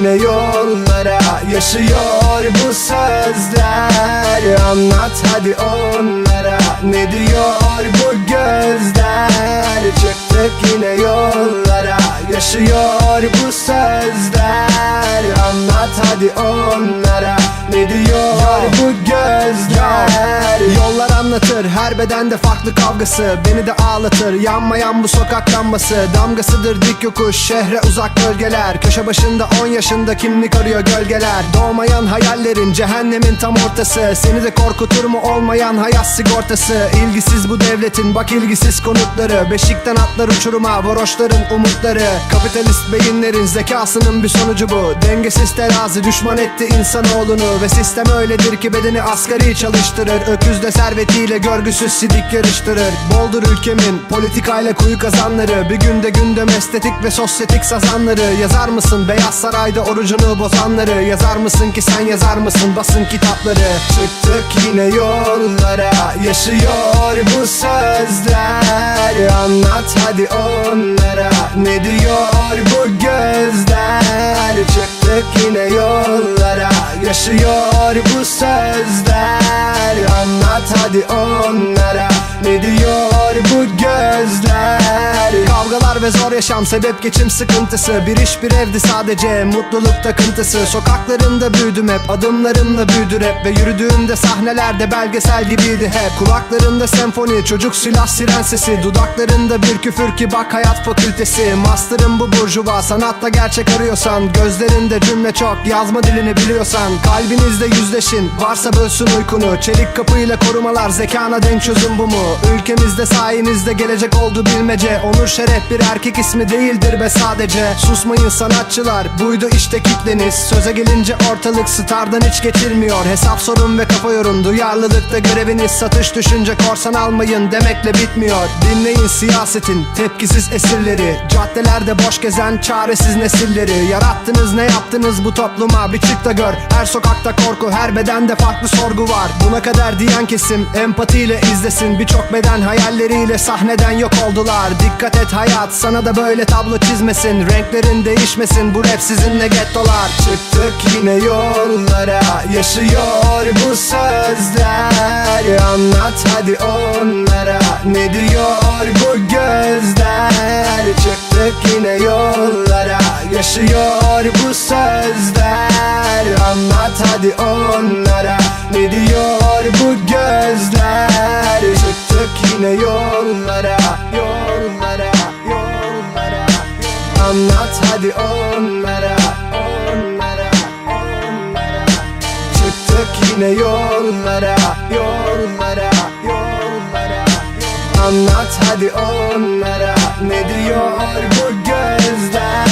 yine yollara, yaşıyor bu sözler. Anlat hadi onlara, ne diyor bu gözler? Çıktık yine yollara, yaşıyor bu sözler. Anlat hadi onlara, ne diyor bu gözler? Yollar anlatır, her bedende farklı kavgası. Beni de ağlatır, yanmayan bu sokak lambası. Damgasıdır dik yokuş, şehre uzak bölgeler. Köşe başında 10 yaşında kimlik arıyor gölgeler. Doğmayan hayallerin, cehennemin tam ortası. Seni de korkutur mu olmayan hayat sigortası? İlgisiz bu devletin, bak ilgisiz konutları. Beşikten atlar uçuruma, varoşların umutları. Kapitalist beyinlerin zekasının bir sonucu bu. Dengesiz terazi düşman etti insanoğlunu. Ve sistem öyledir ki bedeni asgari çalıştırır. Öküz de servetiyle görgüsüz sidik yarıştırır. Boldur ülkemin politikayla kuyu kazanları. Bir günde gündem estetik ve sosyetik sazanları. Yazar mısın Beyaz Saray'da orucunu bozanları? Yazar mısın ki sen, yazar mısın basın kitapları? Çıktık yine yollara, yaşıyor bu sözler. Anlat hadi onlara, ne diyor bu gözler? Çıktık yine yollara, yaşıyor bu sözler. Anlat hadi onlara, ne diyor bu gözler? Kavgalar ve zor yaşam sebep geçim sıkıntısı. Bir iş bir evdi sadece mutluluk takıntısı. Sokaklarında büyüdüm hep, adımlarımla büyüdü rap. Ve yürüdüğümde sahnelerde belgesel gibiydi hep. Kulaklarında senfoni, çocuk silah siren sesi. Dudaklarında bir küfür ki bak hayat fakültesi. Master'ım bu burjuva, sanatta gerçek arıyorsan. Gözlerinde cümle çok, yazma dilini biliyorsan. Kalbinizde yüzleşin, varsa bölsün uykunu. Çelik kapıyla korumalar, zekana denk çözüm bu mu? Ülkemizde sayenizde gelecek oldu bilmece. Onur şeref bir erkek ismi değildir be sadece. Susmayın sanatçılar, buydu işte kitleniz. Söze gelince ortalık stardan hiç geçilmiyor. Hesap sorun ve kafa yorun, duyarlılıkta göreviniz. Satış düşünce korsan almayın demekle bitmiyor. Dinleyin siyasetin tepkisiz esirleri. Caddelerde boş gezen çaresiz nesilleri. Yarattınız ne yaptınız bu topluma, bir çık da gör. Her sokakta korku, her bedende farklı sorgu var. Buna kadar diyen kesim empatiyle izlesin. Birçok beden hayalleriyle sahneden yok oldular. Dikkat et hayat, sana da böyle tablo çizmesin. Renklerin değişmesin, bu rap sizinle gettolar. Çıktık yine yollara, yaşıyor bu sözler. Anlat hadi onlara, ne diyor bu gözler? Çıktık yine yollara, yaşıyor bu sözler. Anlat hadi onlara, ne diyor bu gözler? Çıktık yine yollara, yollara, yollara. Anlat hadi onlara, onlara, onlara. Çıktık yine yollara, yollara, yollara. Anlat hadi onlara, ne diyor bu gözler?